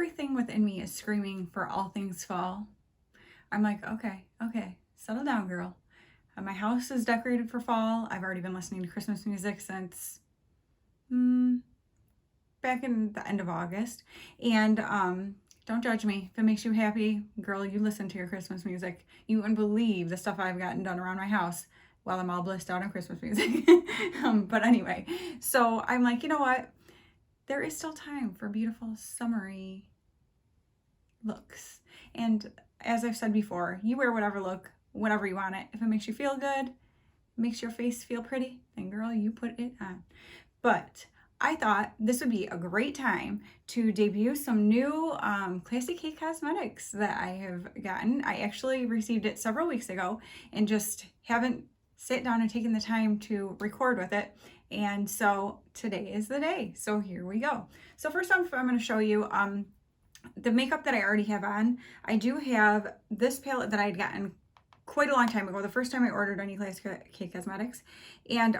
everything within me is screaming for all things fall. I'm like, okay, settle down, girl. My house is decorated for fall. I've already been listening to Christmas music since back in the end of August. And don't judge me. If it makes you happy, girl, you listen to your Christmas music. You wouldn't believe the stuff I've gotten done around my house while I'm all blissed out on Christmas music. But anyway, so I'm like, you know what? There is still time for beautiful summery looks. And as I've said before, you wear whatever look, whatever you want it. If it makes you feel good, makes your face feel pretty, then girl, you put it on. But I thought this would be a great time to debut some new Classic K cosmetics that I have gotten. I actually received it several weeks ago and just haven't sat down and taken the time to record with it. And so today is the day. So here we go. So first off, I'm going to show you the makeup that I already have on. I do have this palette that I had gotten quite a long time ago, the first time I ordered any Classic K cosmetics. And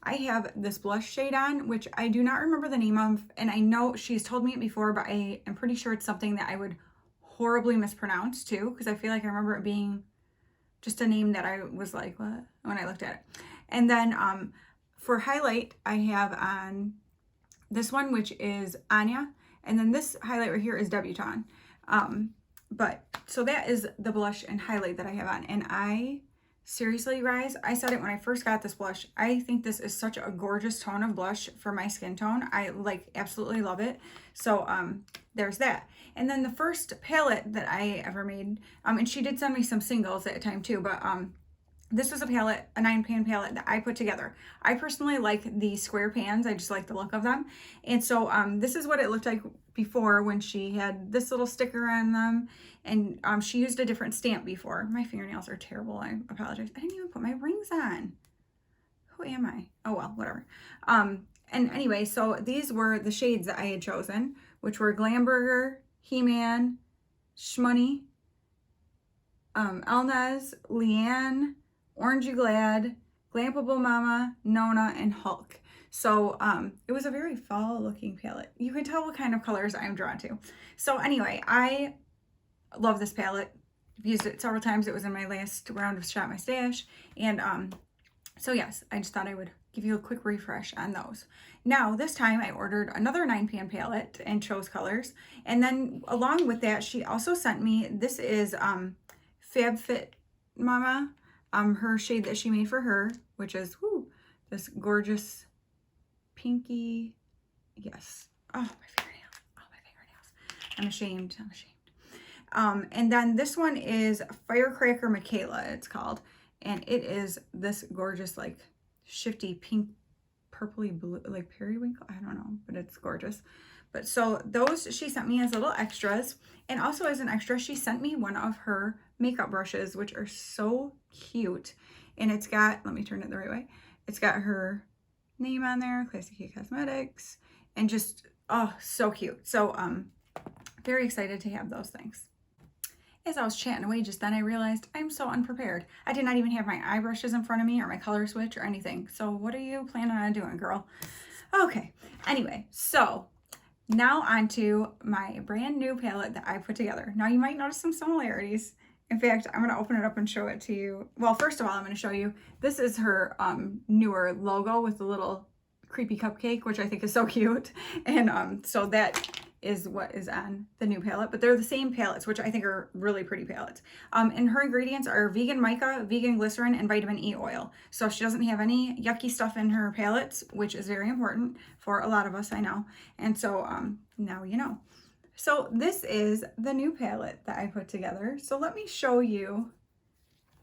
I have this blush shade on, which I do not remember the name of. And I know she's told me it before, but I am pretty sure it's something that I would horribly mispronounce too, because I feel like I remember it being just a name that I was like, what? When I looked at it. And then for highlight, I have on this one, which is Anya. And then this highlight right here is Debutante. But so that is the blush and highlight that I have on. And I seriously, guys, I said it when I first got this blush. I think this is such a gorgeous tone of blush for my skin tone. I like absolutely love it. So there's that. And then the first palette that I ever made, and she did send me some singles at a time too, but this was a palette, a 9-pan palette that I put together. I personally like the square pans. I just like the look of them. And so this is what it looked like before when she had this little sticker on them. And she used a different stamp before. My fingernails are terrible. I apologize. I didn't even put my rings on. Who am I? Oh, well, whatever. And anyway, so these were the shades that I had chosen, which were Glamburger, He-Man, Shmoney, Elnez, Leanne, Orangey Glad, Glampable Mama, Nona, and Hulk. So it was a very fall looking palette. You can tell what kind of colors I'm drawn to. So anyway, I love this palette. I've used it several times. It was in my last round of Shop My Stash. And so yes, I just thought I would give you a quick refresh on those. Now, this time I ordered another 9-pan palette and chose colors. And then along with that, she also sent me, this is FabFit Mama. Her shade that she made for her, which is this gorgeous pinky, yes. Oh, my fingernails. Oh, my fingernails. I'm ashamed. And then this one is Firecracker Michaela, it's called. And it is this gorgeous, like, shifty pink, purpley blue, like periwinkle. I don't know, but it's gorgeous. But so those she sent me as little extras. And also as an extra, she sent me one of her makeup brushes, which are so cute. And it's got, let me turn it the right way. It's got her name on there, Classic K Cosmetics, and just, oh, so cute. So very excited to have those things. As I was chatting away just then, I realized I'm so unprepared. I did not even have my eye brushes in front of me or my color switch or anything. So what are you planning on doing, girl? Okay, anyway, so now onto my brand new palette that I put together. Now you might notice some similarities. In fact, I'm gonna open it up and show it to you. Well, first of all, I'm gonna show you, this is her newer logo with the little creepy cupcake, which I think is so cute. And so that is what is on the new palette, but they're the same palettes, which I think are really pretty palettes. And her ingredients are vegan mica, vegan glycerin, and vitamin E oil. So she doesn't have any yucky stuff in her palettes, which is very important for a lot of us, I know. And so now you know. So this is the new palette that I put together. So let me show you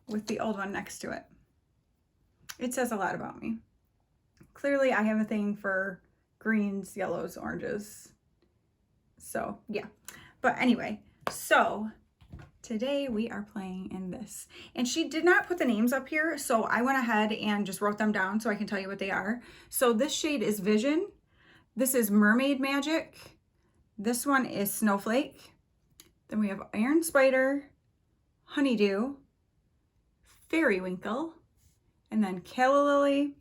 with the old one next to it. It says a lot about me. Clearly I have a thing for greens, yellows, oranges. So yeah, but anyway, so today we are playing in this, and she did not put the names up here, so I went ahead and just wrote them down so I can tell you what they are. So this shade is Vision, this is Mermaid Magic, this one is Snowflake, then we have Iron Spider, Honeydew, Fairywinkle, and then Calla Lily,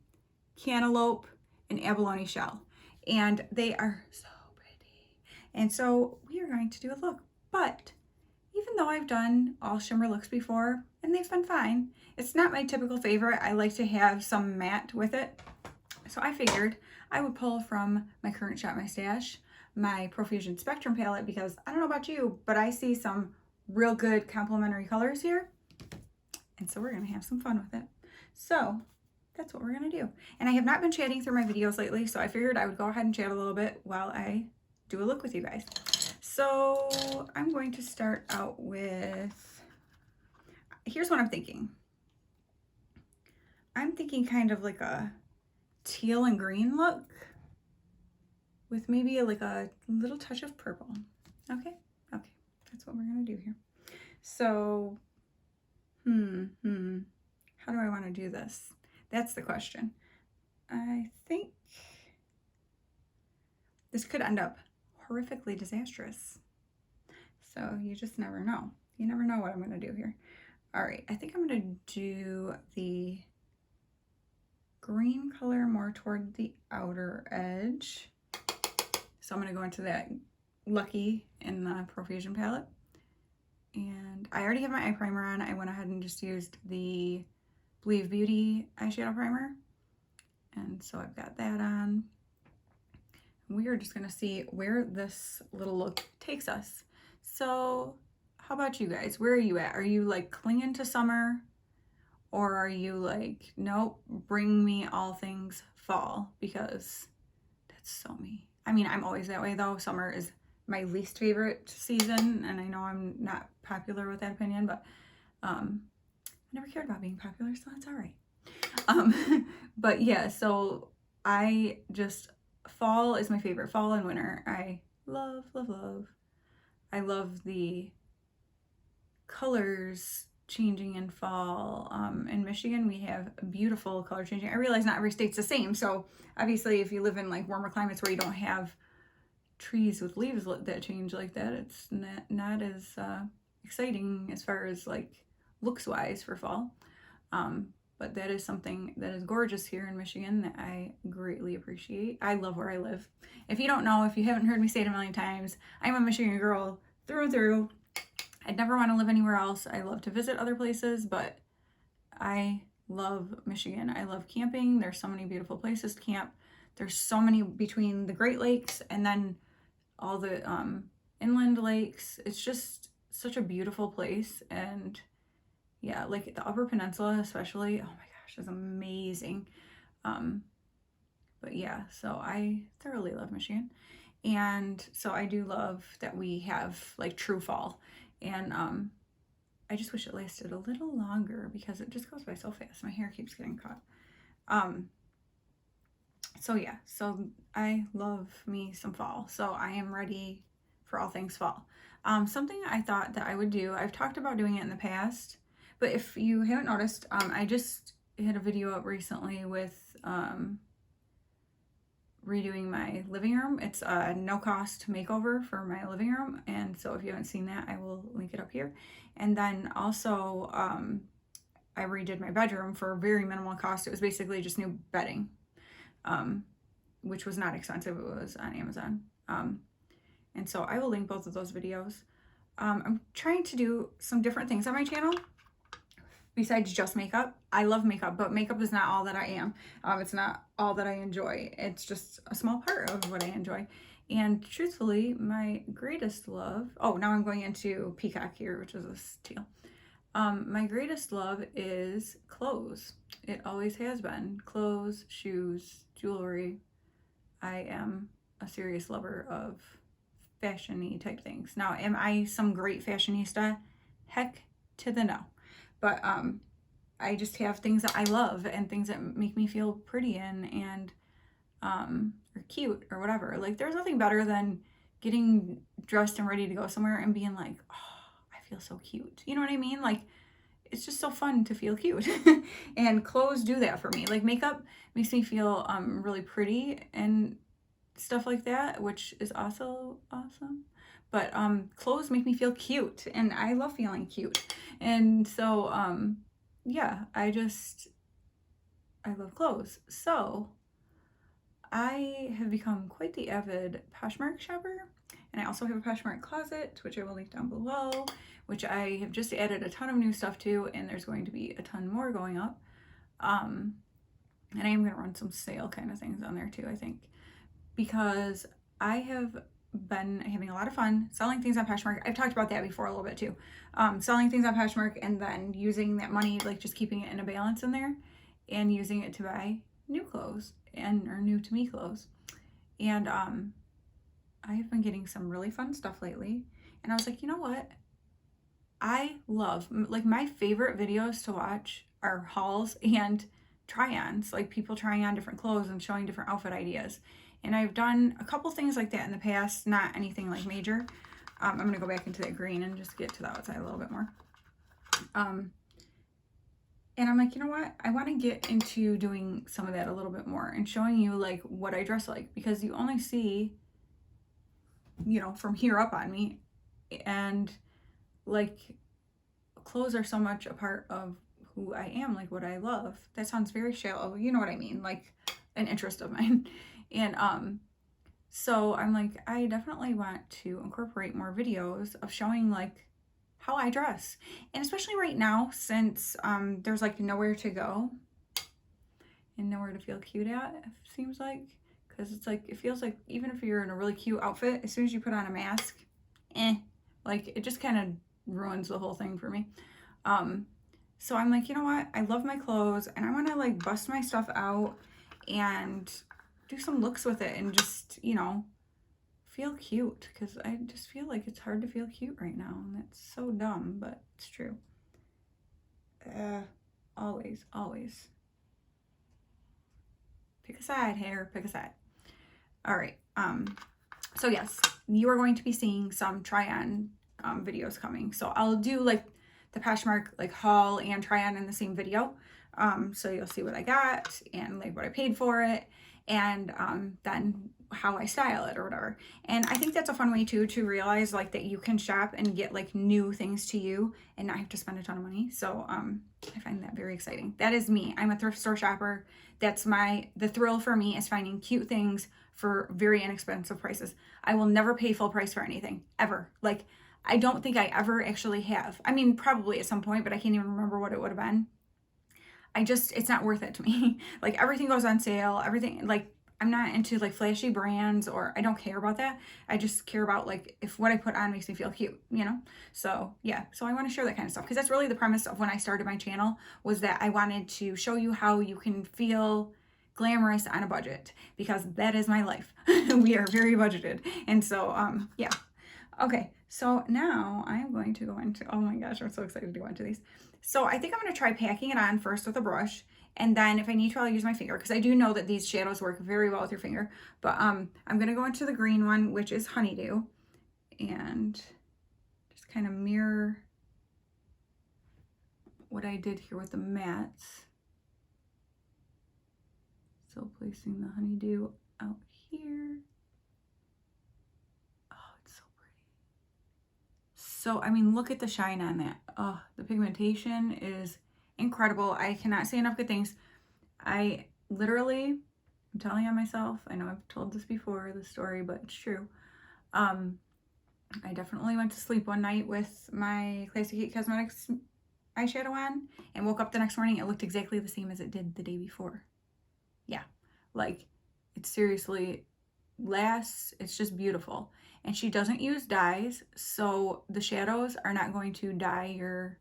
Cantaloupe, and Abalone Shell, and they are so And so we are going to do a look. But even though I've done all shimmer looks before and they've been fine, it's not my typical favorite. I like to have some matte with it. So I figured I would pull from my current Shop My Stash, my Profusion Spectrum palette, because I don't know about you, but I see some real good complementary colors here. And so we're gonna have some fun with it. So that's what we're gonna do. And I have not been chatting through my videos lately, so I figured I would go ahead and chat a little bit while I do a look with you guys. So I'm going to start out with, here's what I'm thinking. I'm thinking kind of like a teal and green look with maybe like a little touch of purple. Okay, that's what we're gonna do here. So, how do I want to do this? That's the question. I think this could end up horrifically disastrous. So you just never know. You never know what I'm gonna do here. All right, I think I'm gonna do the green color more toward the outer edge. So I'm gonna go into that Lucky in the Profusion palette. And I already have my eye primer on. I went ahead and just used the Believe Beauty eyeshadow primer. And so I've got that on. We are just gonna see where this little look takes us. So how about you guys? Where are you at? Are you like clinging to summer? Or are you like, nope, bring me all things fall? Because that's so me. I mean, I'm always that way though. Summer is my least favorite season, and I know I'm not popular with that opinion, but I never cared about being popular, so that's all right. But yeah, so I just, fall is my favorite. Fall and winter, I love, love, love. I love the colors changing in fall. In Michigan, we have beautiful color changing. I realize not every state's the same, so obviously if you live in like warmer climates where you don't have trees with leaves that change like that, it's not as exciting as far as like looks wise for fall. But that is something that is gorgeous here in Michigan that I greatly appreciate. I love where I live. If you don't know, if you haven't heard me say it a million times, I'm a Michigan girl through and through. I'd never want to live anywhere else. I love to visit other places, but I love Michigan. I love camping. There's so many beautiful places to camp. There's so many between the Great Lakes and then all the inland lakes. It's just such a beautiful place. And yeah, like the Upper Peninsula especially, oh my gosh, is amazing. But yeah, so I thoroughly love Michigan. And so I do love that we have like true fall. And I just wish it lasted a little longer because it just goes by so fast. My hair keeps getting caught. So yeah, so I love me some fall. So I am ready for all things fall. Something I thought that I would do, I've talked about doing it in the past, but if you haven't noticed, I just had a video up recently with redoing my living room. It's a no-cost makeover for my living room, and so if you haven't seen that, I will link it up here. And then also I redid my bedroom for very minimal cost. It was basically just new bedding, which was not expensive. It was on Amazon. And so I will link both of those videos. I'm trying to do some different things on my channel besides just makeup. I love makeup, but makeup is not all that I am. It's not all that I enjoy. It's just a small part of what I enjoy. And truthfully, my greatest love, oh, now I'm going into Peacock here, which is this teal. My greatest love is clothes. It always has been. Clothes, shoes, jewelry. I am a serious lover of fashion-y type things. Now, am I some great fashionista? Heck to the no. But I just have things that I love and things that make me feel pretty and or cute or whatever. Like, there's nothing better than getting dressed and ready to go somewhere and being like, oh, I feel so cute. You know what I mean? Like, it's just so fun to feel cute. And clothes do that for me. Like, makeup makes me feel really pretty and stuff like that, which is also awesome. But clothes make me feel cute, and I love feeling cute. And so yeah, I love clothes. So I have become quite the avid Poshmark shopper, And I also have a Poshmark closet, which I will link down below, which I have just added a ton of new stuff to, and there's going to be a ton more going up. And I am going to run some sale kind of things on there too, I think, because I have been having a lot of fun selling things on Poshmark. I've talked about that before a little bit too. Selling things on Poshmark and then using that money, like just keeping it in a balance in there and using it to buy new clothes or new to me clothes. And I have been getting some really fun stuff lately. And I was like, you know what? I love, like, my favorite videos to watch are hauls and try-ons, like people trying on different clothes and showing different outfit ideas. And I've done a couple things like that in the past, not anything like major. I'm going to go back into that green and just get to the outside a little bit more. And I'm like, you know what? I want to get into doing some of that a little bit more and showing you like what I dress like, because you only see, you know, from here up on me, and like clothes are so much a part of who I am, like what I love. That sounds very shallow, you know what I mean, like an interest of mine. And so I'm like, I definitely want to incorporate more videos of showing like how I dress. And especially right now, since there's like nowhere to go and nowhere to feel cute at, it seems like, because it's like, it feels like even if you're in a really cute outfit, as soon as you put on a mask, like it just kind of ruins the whole thing for me. So I'm like, you know what? I love my clothes and I want to like bust my stuff out and do some looks with it and just, you know, feel cute, because I just feel like it's hard to feel cute right now, and that's so dumb, but it's true. Always pick a side, hair, pick a side. All right. So yes, you are going to be seeing some try-on videos coming. So I'll do like the Poshmark like haul and try-on in the same video. So you'll see what I got and like what I paid for it, and then how I style it or whatever. And I think that's a fun way too, to realize like that you can shop and get like new things to you and not have to spend a ton of money. So I find that very exciting. That is me. I'm a thrift store shopper. That's the thrill for me, is finding cute things for very inexpensive prices. I will never pay full price for anything, ever. Like, I don't think I ever actually have. I mean, probably at some point, but I can't even remember what it would have been. It's not worth it to me. Like, everything goes on sale, everything, like, I'm not into like flashy brands, or I don't care about that. I just care about like if what I put on makes me feel cute, you know? So yeah, so I want to share that kind of stuff, because that's really the premise of when I started my channel, was that I wanted to show you how you can feel glamorous on a budget, because that is my life. We are very budgeted. And so yeah. Okay, so now I'm going to go into, oh my gosh, I'm so excited to go into these. So I think I'm going to try packing it on first with a brush, and then if I need to, I'll use my finger, because I do know that these shadows work very well with your finger. But I'm going to go into the green one, which is Honeydew, and just kind of mirror what I did here with the mattes. So placing the Honeydew out here. So, I mean, look at the shine on that. Oh, the pigmentation is incredible. I cannot say enough good things. I literally, I'm telling on myself, I know I've told this before, the story, but it's true. I definitely went to sleep one night with my Classic Heat Cosmetics eyeshadow on and woke up the next morning. It looked exactly the same as it did the day before. Yeah, like, it seriously lasts. It's just beautiful. And she doesn't use dyes, so the shadows are not going to dye your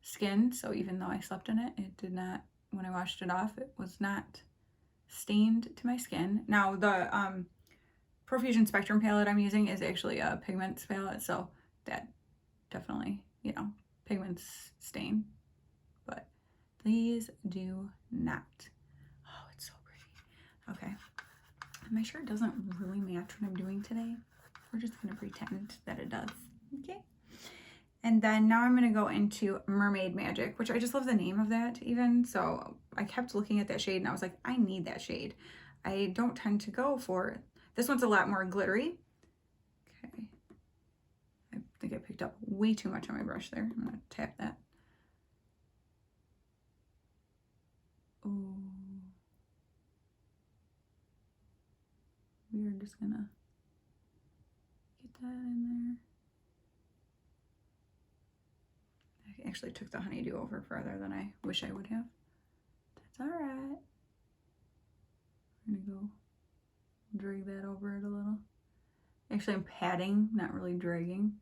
skin. So even though I slept in it, it did not, when I washed it off, it was not stained to my skin. Now the Profusion Spectrum palette I'm using is actually a pigments palette, so that definitely, you know, pigments stain, but these do not. Oh, it's so pretty. Okay, my shirt doesn't really match what I'm doing today. We're just gonna pretend that it does, okay? And then now I'm gonna go into Mermaid Magic, which I just love the name of that even. So I kept looking at that shade and I was like, I need that shade. I don't tend to go for, this one's a lot more glittery. Okay, I think I picked up way too much on my brush there. I'm gonna tap that. Oh, we are just gonna get that in there. I actually took the honeydew over further than I wish I would have. That's all right. I'm gonna go drag that over it a little. Actually, I'm patting, not really dragging.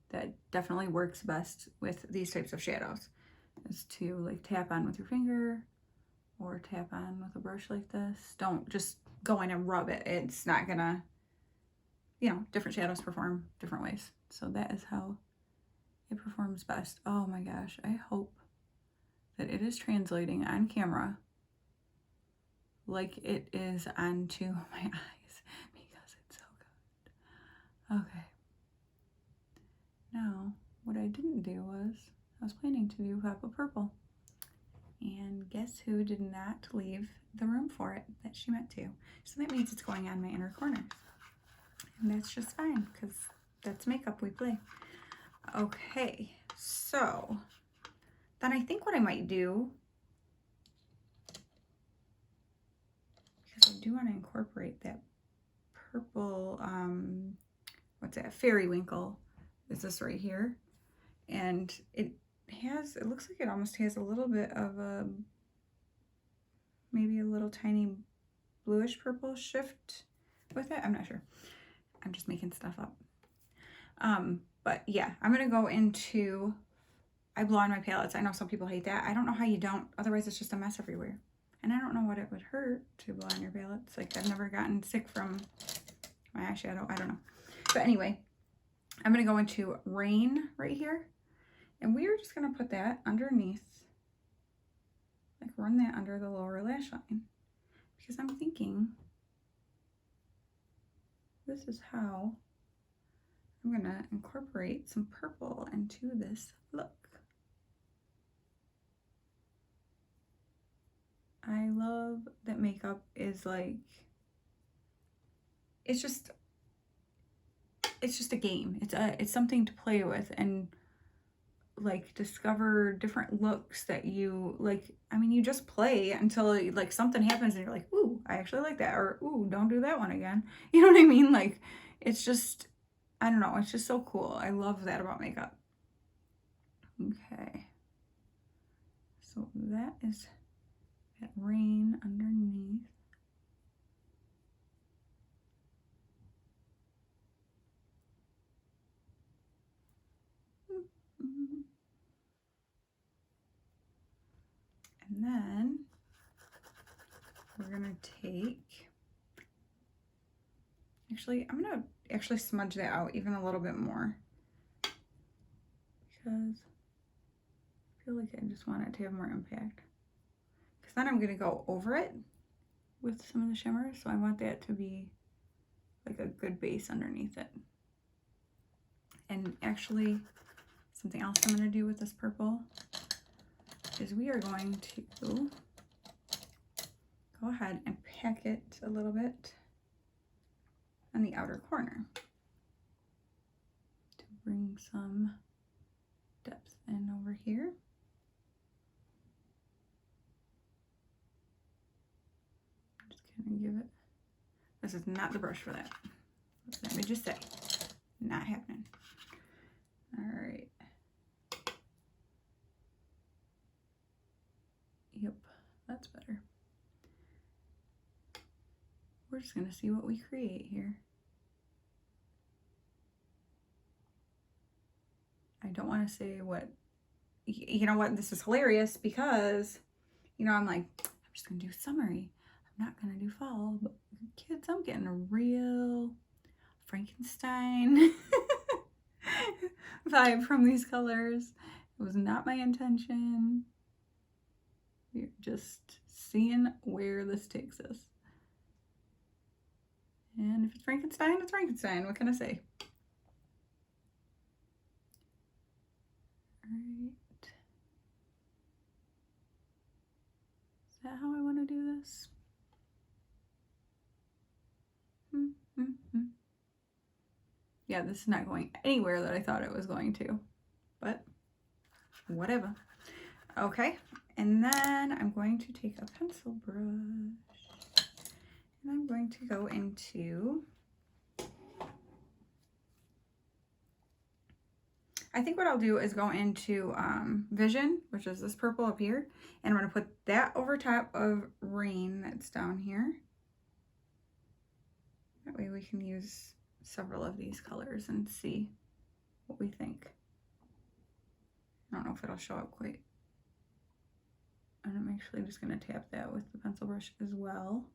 That definitely works best with these types of shadows, is to like tap on with your finger or tap on with a brush like this. Don't just go in and rub it. It's not gonna, you know, different shadows perform different ways. So that is how it performs best. Oh my gosh, I hope that it is translating on camera like it is onto my eyes, because it's so good. Okay. Now, what I didn't do was, I was planning to do Pop of Purple. And guess who did not leave the room for it that she meant to? So that means it's going on my inner corners. And that's just fine, because that's makeup, we play. Okay, so then I think what I might do, because I do want to incorporate that purple, what's that, Fairywinkle, is this right here. And it looks like it almost has a little bit of a, maybe a little tiny bluish purple shift with it. I'm not sure. I'm just making stuff up. But yeah, I'm going to go into, I blow on my palettes. I know some people hate that. I don't know how you don't. Otherwise, it's just a mess everywhere. And I don't know what it would hurt to blow on your palettes. Like, I've never gotten sick from my eyeshadow. I don't know. But anyway, I'm going to go into Rain right here. And we are just going to put that underneath, like run that under the lower lash line. Because I'm thinking this is how I'm going to incorporate some purple into this look. I love that makeup is like, it's just a game. It's something to play with and like discover different looks that you like. I mean, you just play until like something happens and you're like, ooh, I actually like that, or ooh, don't do that one again. You know what I mean? Like, it's just, I don't know, it's just so cool. I love that about makeup. Okay, so that is that Rain underneath. And then we're gonna take, actually, I'm gonna actually smudge that out even a little bit more, because I feel like I just want it to have more impact. Because then I'm gonna go over it with some of the shimmer, so I want that to be like a good base underneath it. And actually, something else I'm gonna do with this purple is we are going to go ahead and pack it a little bit on the outer corner to bring some depth in over here. Just kind of give it, this is not the brush for that. Let me just say, not happening. All right. Yep, that's better. We're just gonna see what we create here. I don't want to say what, you know what, this is hilarious because, you know, I'm like, I'm just gonna do summery. I'm not gonna do fall, but kids, I'm getting a real Frankenstein vibe from these colors. It was not my intention. We're just seeing where this takes us. And if it's Frankenstein, it's Frankenstein. What can I say? All right. Is that how I want to do this? Yeah, this is not going anywhere that I thought it was going to, but whatever. Okay, and then I'm going to take a pencil brush and I'm going to go into I think what I'll do is go into Vision, which is this purple up here, and I'm going to put that over top of Rain that's down here. That way we can use several of these colors and see what we think. I don't know if it'll show up quite. And I'm actually just going to tap that with the pencil brush as well.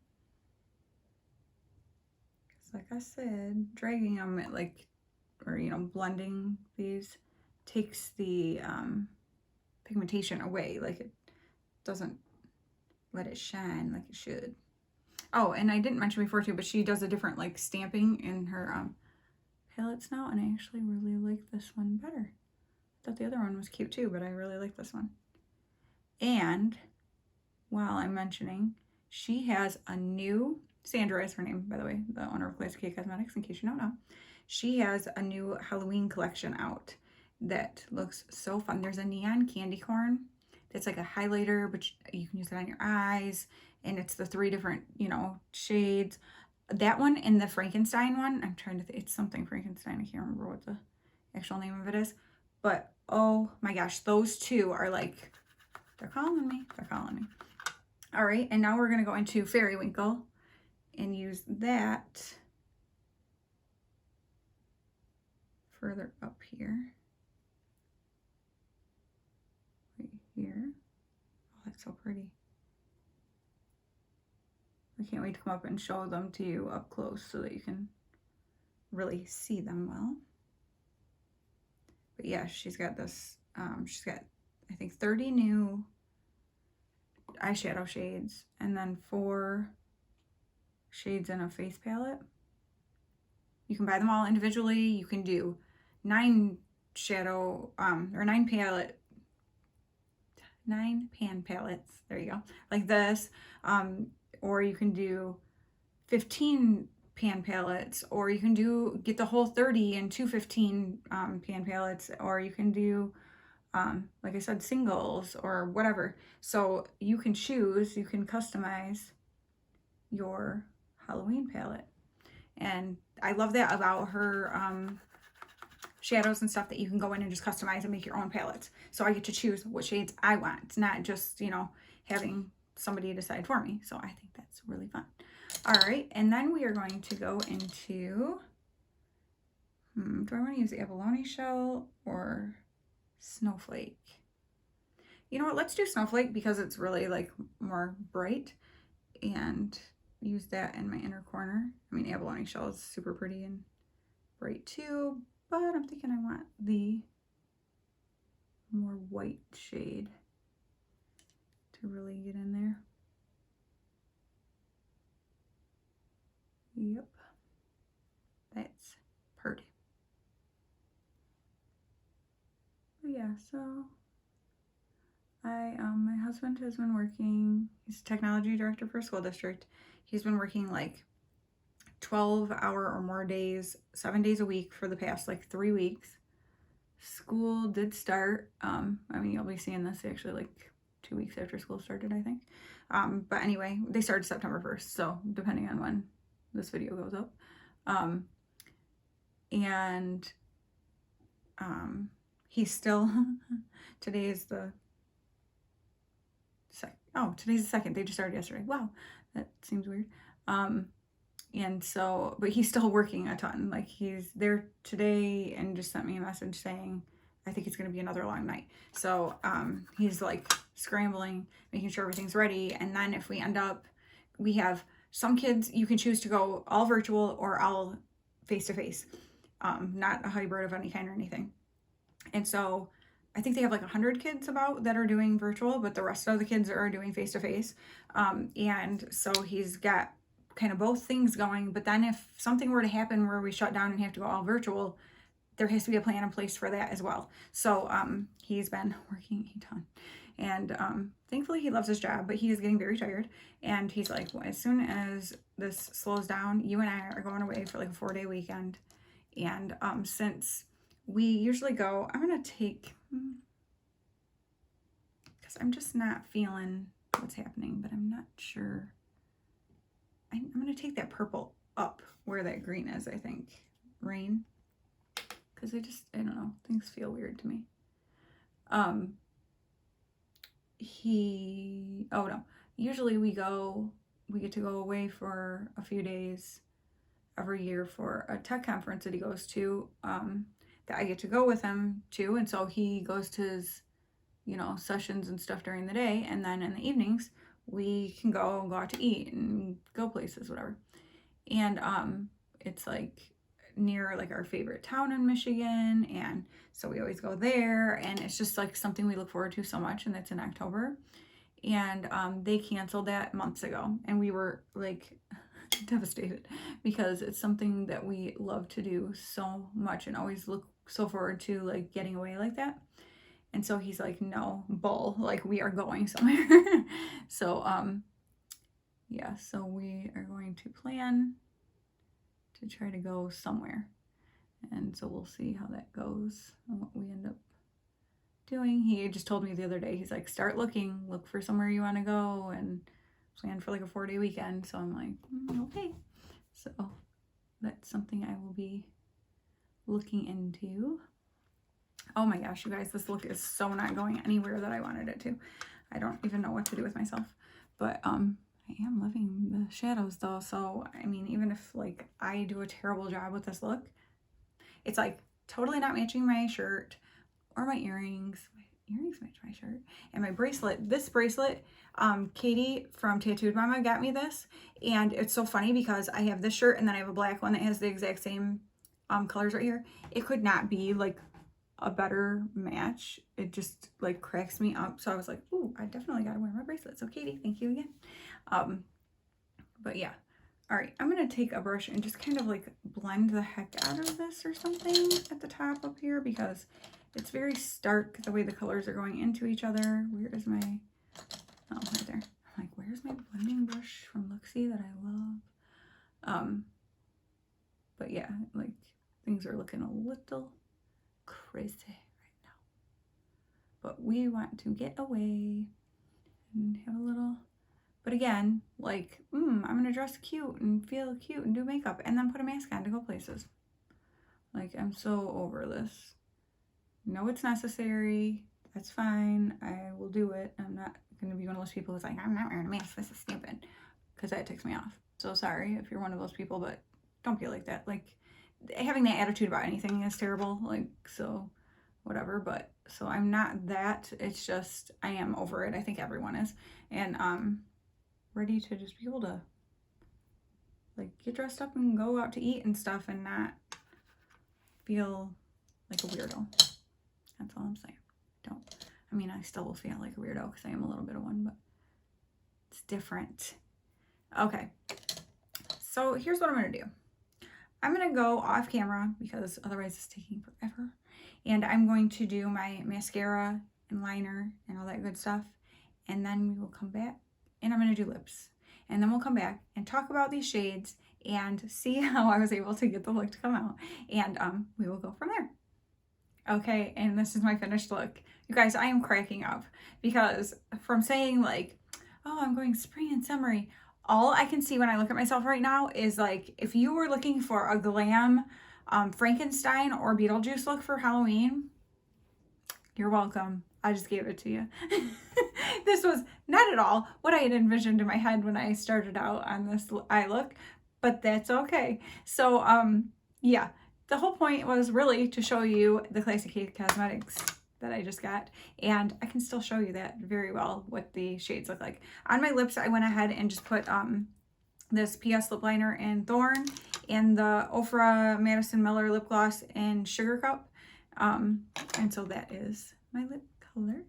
Because like I said, dragging them at like, or you know, blending these takes the pigmentation away. Like it doesn't let it shine like it should. Oh, and I didn't mention before too, but she does a different like stamping in her palettes now, and I actually really like this one better. I thought the other one was cute too, but I really like this one. And while I'm mentioning, she has a new, Sandra is her name, by the way, the owner of Classic K Cosmetics, in case you don't know. She has a new Halloween collection out that looks so fun. There's a neon candy corn that's like a highlighter, but you can use it on your eyes, and it's the 3 different, you know, shades. That one and the Frankenstein one, I'm trying to think, it's something Frankenstein, I can't remember what the actual name of it is, but oh my gosh, those 2 are like, they're calling me. All right, and now we're gonna go into Fairy Winkle and use that further up here. Right here. Oh, that's so pretty. I can't wait to come up and show them to you up close so that you can really see them well. But yeah, she's got this, she's got, I think, 30 new eyeshadow shades, and then 4 shades in a face palette. You can buy them all individually. You can do 9 shadow, or 9 pan palettes, there you go, like this, or you can do 15 pan palettes, or you can get the whole 30 and 2 15 pan palettes, or you can do like I said, singles or whatever. So you can choose, you can customize your Halloween palette. And I love that about her shadows and stuff, that you can go in and just customize and make your own palettes. So I get to choose what shades I want. It's not just, you know, having somebody decide for me. So I think that's really fun. All right, and then we are going to go into, do I want to use the abalone shell or Snowflake? You know what, let's do Snowflake because it's really like more bright, and use that in my inner corner. I mean, abalone shell is super pretty and bright too, but I'm thinking I want the more white shade to really get in there. Yep, that's pretty. But yeah, so my husband has been working, he's a technology director for a school district. He's been working like 12-hour or more days, 7 days a week for the past like 3 weeks. School did start. I mean, you'll be seeing this actually like 2 weeks after school started, I think. But anyway, they started September 1st, so depending on when this video goes up. He's still, today is the today's the 2nd. They just started yesterday. Wow, that seems weird. And so, but he's still working a ton. Like, he's there today and just sent me a message saying, I think it's going to be another long night. So he's like scrambling, making sure everything's ready. And then if we end up, we have some kids, you can choose to go all virtual or all face-to-face, not a hybrid of any kind or anything. And so I think they have like 100 kids about that are doing virtual, but the rest of the kids are doing face-to-face. And so he's got kind of both things going. But then if something were to happen where we shut down and have to go all virtual, there has to be a plan in place for that as well. So he's been working a ton. And thankfully he loves his job, but he is getting very tired. And he's like, well, as soon as this slows down, you and I are going away for like a 4-day weekend. And since we usually go, I'm going to take, because I'm just not feeling what's happening, but I'm not sure. I'm going to take that purple up where that green is, I think. Rain. because I don't know, things feel weird to me. Oh no, usually we get to go away for a few days every year for a tech conference that he goes to, that I get to go with him to. And so he goes to his, sessions and stuff during the day. And then in the evenings, we can go out to eat and go places, whatever. And it's like near like our favorite town in Michigan. And so we always go there. And it's just like something we look forward to so much. And it's in October. And they canceled that months ago. And we were like devastated because it's something that we love to do so much and always look so forward to, like getting away like that. And so he's like, no, bull, like we are going somewhere. So yeah, so we are going to plan to try to go somewhere, and so we'll see how that goes and what we end up doing. He just told me the other day, he's like, start looking, look for somewhere you want to go and plan for like a 4-day weekend. So I'm like, okay. So that's something I will be looking into. Oh my gosh, you guys, this look is so not going anywhere that I wanted it to. I don't even know what to do with myself. But I am loving the shadows though. So I mean, even if like I do a terrible job with this look, it's like totally not matching my shirt or my earrings. My earrings match my shirt. And my bracelet, this bracelet, Katie from Tattooed Mama got me this. And it's so funny because I have this shirt and then I have a black one that has the exact same colors right here. It could not be like a better match. It just like cracks me up. So I was like, ooh, I definitely gotta wear my bracelet. So Katie, thank you again. But yeah. All right, I'm gonna take a brush and just kind of like blend the heck out of this or something at the top up here because it's very stark the way the colors are going into each other. Where is my, oh, right there. I'm like, where's my blending brush from Luxie that I love? But yeah, like things are looking a little crazy right now. But we want to get away and have a little, but again, like, I'm gonna dress cute and feel cute and do makeup and then put a mask on to go places. Like, I'm so over this. No, it's necessary. That's fine. I will do it. I'm not gonna be one of those people who's like, I'm not wearing a mask. This is stupid. Because that takes me off. So sorry if you're one of those people, but don't be like that. Like, having that attitude about anything is terrible. Like, so whatever. But so I'm not that. It's just I am over it. I think everyone is. And ready to just be able to like get dressed up and go out to eat and stuff and not feel like a weirdo. That's all I'm saying. I still will feel like a weirdo because I am a little bit of one, but it's different. Okay. So here's what I'm going to do. I'm going to go off camera because otherwise it's taking forever. And I'm going to do my mascara and liner and all that good stuff. And then we will come back and I'm going to do lips. And then we'll come back and talk about these shades and see how I was able to get the look to come out. And we will go from there. Okay, and this is my finished look. You guys, I am cracking up because from saying like, oh, I'm going spring and summery, all I can see when I look at myself right now is like, if you were looking for a glam Frankenstein or Beetlejuice look for Halloween, you're welcome. I just gave it to you. This was not at all what I had envisioned in my head when I started out on this eye look, but that's okay. So, yeah. The whole point was really to show you the Classic Cake Cosmetics that I just got. And I can still show you that very well, what the shades look like. On my lips, I went ahead and just put this PS lip liner in Thorn and the Ofra Madison Miller lip gloss in Sugar Cup. And so that is my lip color.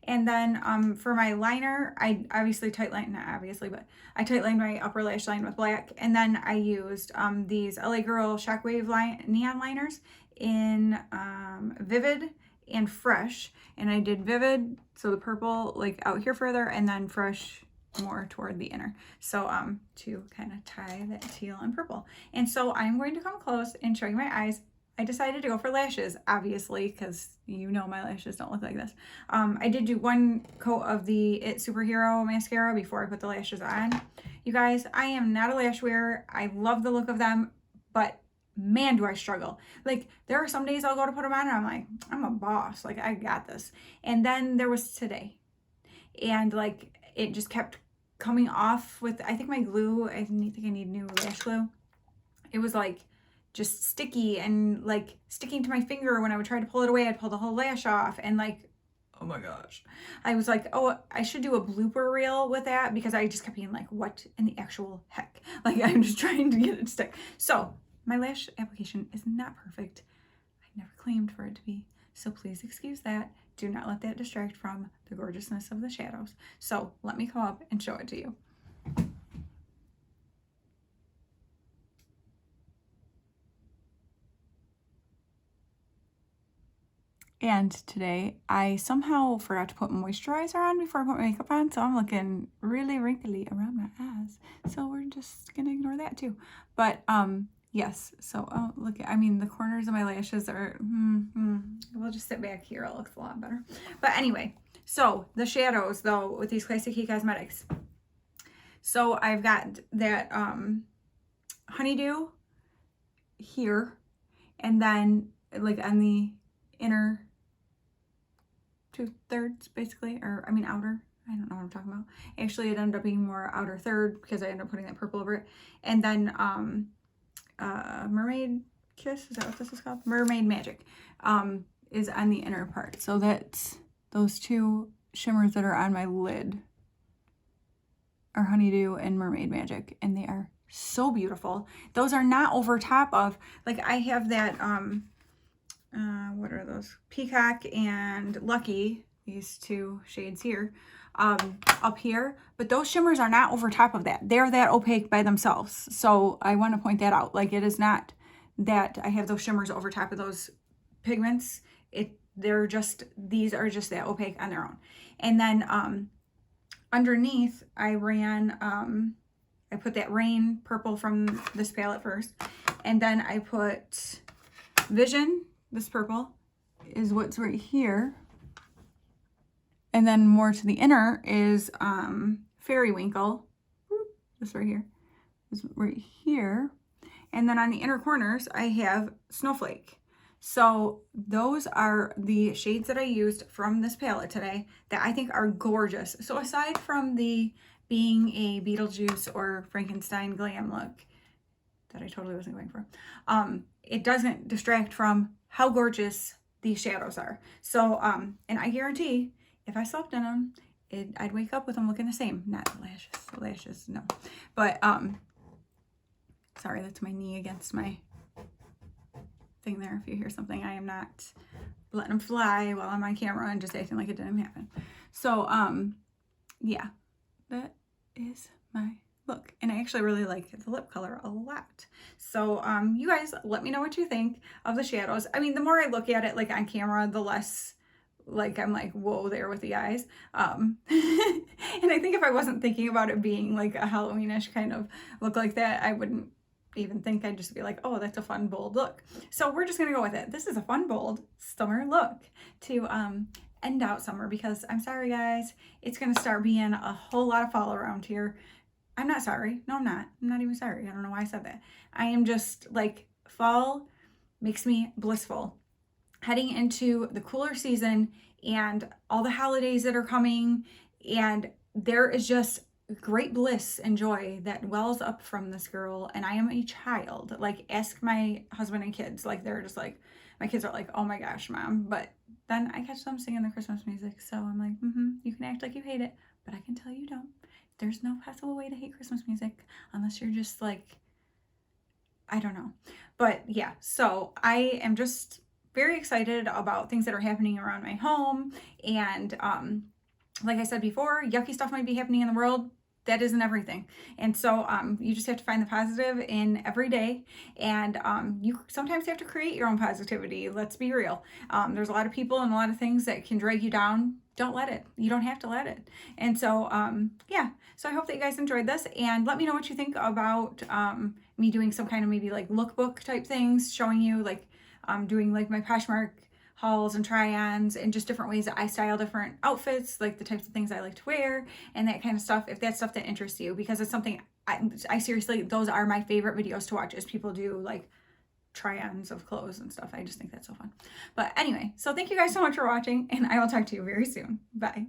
And then for my liner, I obviously not obviously, but I tight lined my upper lash line with black. And then I used these LA Girl Shockwave neon liners in Vivid and Fresh. And I did Vivid, so the purple like out here further, and then Fresh more toward the inner. So to kind of tie that teal and purple. And so I'm going to come close and show you my eyes. I decided to go for lashes, obviously, because you know my lashes don't look like this. I did do one coat of the It Superhero mascara before I put the lashes on. You guys, I am not a lash wearer. I love the look of them, but man, do I struggle. Like, there are some days I'll go to put them on and I'm like, I'm a boss. Like, I got this. And then there was today. And like, it just kept coming off with, I think my glue, I think I need new lash glue. It was like just sticky and like sticking to my finger. When I would try to pull it away, I'd pull the whole lash off. And like, oh my gosh. I was like, oh, I should do a blooper reel with that, because I just kept being like, what in the actual heck? Like, I'm just trying to get it to stick. So my lash application is not perfect. I never claimed for it to be. So please excuse that. Do not let that distract from the gorgeousness of the shadows. So let me come up and show it to you. And today I somehow forgot to put moisturizer on before I put my makeup on, so I'm looking really wrinkly around my eyes. So we're just gonna ignore that too. But yes, so look, I mean, the corners of my lashes are, we'll just sit back here, it looks a lot better. But anyway, so the shadows though with these Classic Key Cosmetics. So I've got that honeydew here, and then like on the inner 2/3 basically, or I mean outer, I don't know what I'm talking about. Actually, it ended up being more outer third because I ended up putting that purple over it. And then Mermaid Kiss, is that what this is called? Mermaid Magic is on the inner part. So that's those two shimmers that are on my lid are Honeydew and Mermaid Magic, and they are so beautiful. Those are not over top of, like, I have that what are those? Peacock and Lucky, these two shades here, up here, but those shimmers are not over top of that. They're that opaque by themselves. So I want to point that out. Like, it is not that I have those shimmers over top of those pigments. They're just, these are just that opaque on their own. And then underneath I ran, I put that Rain purple from this palette first, and then I put Vision. This purple is what's right here. And then more to the inner is Fairy Winkle. This right here is right here. And then on the inner corners, I have Snowflake. So those are the shades that I used from this palette today that I think are gorgeous. So aside from the being a Beetlejuice or Frankenstein glam look that I totally wasn't going for, it doesn't distract from how gorgeous these shadows are. So, and I guarantee if I slept in them, I'd wake up with them looking the same. Not the lashes, no. But, sorry, that's my knee against my thing there. If you hear something, I am not letting them fly while I'm on camera and just acting like it didn't happen. So, yeah, that is my look. And I actually really like the lip color a lot. So you guys let me know what you think of the shadows. I mean, the more I look at it like on camera, the less like I'm like, whoa there with the eyes. And I think if I wasn't thinking about it being like a Halloweenish kind of look like that, I wouldn't even think. I'd just be like, oh, that's a fun, bold look. So we're just gonna go with it. This is a fun, bold summer look to end out summer, because I'm sorry guys, it's gonna start being a whole lot of fall around here. I'm not sorry. No, I'm not. I'm not even sorry. I don't know why I said that. I am just like, fall makes me blissful. Heading into the cooler season and all the holidays that are coming, and there is just great bliss and joy that wells up from this girl. And I am a child. Like, ask my husband and kids. Like, they're just like, my kids are like, oh my gosh, Mom. But then I catch them singing the Christmas music. So I'm like, you can act like you hate it, but I can tell you don't. There's no possible way to hate Christmas music unless you're just like, I don't know. But yeah, so I am just very excited about things that are happening around my home. And like I said before, yucky stuff might be happening in the world. That isn't everything. And so you just have to find the positive in every day. And you sometimes have to create your own positivity. Let's be real. There's a lot of people and a lot of things that can drag you down. Don't let it. You don't have to let it. And so, yeah. So I hope that you guys enjoyed this, and let me know what you think about me doing some kind of maybe like lookbook type things, showing you like doing like my Poshmark hauls and try-ons and just different ways that I style different outfits, like the types of things I like to wear and that kind of stuff, if that's stuff that interests you, because it's something I seriously, those are my favorite videos to watch, is people do like try-ons of clothes and stuff. I just think that's so fun. But anyway, so thank you guys so much for watching, and I will talk to you very soon. Bye.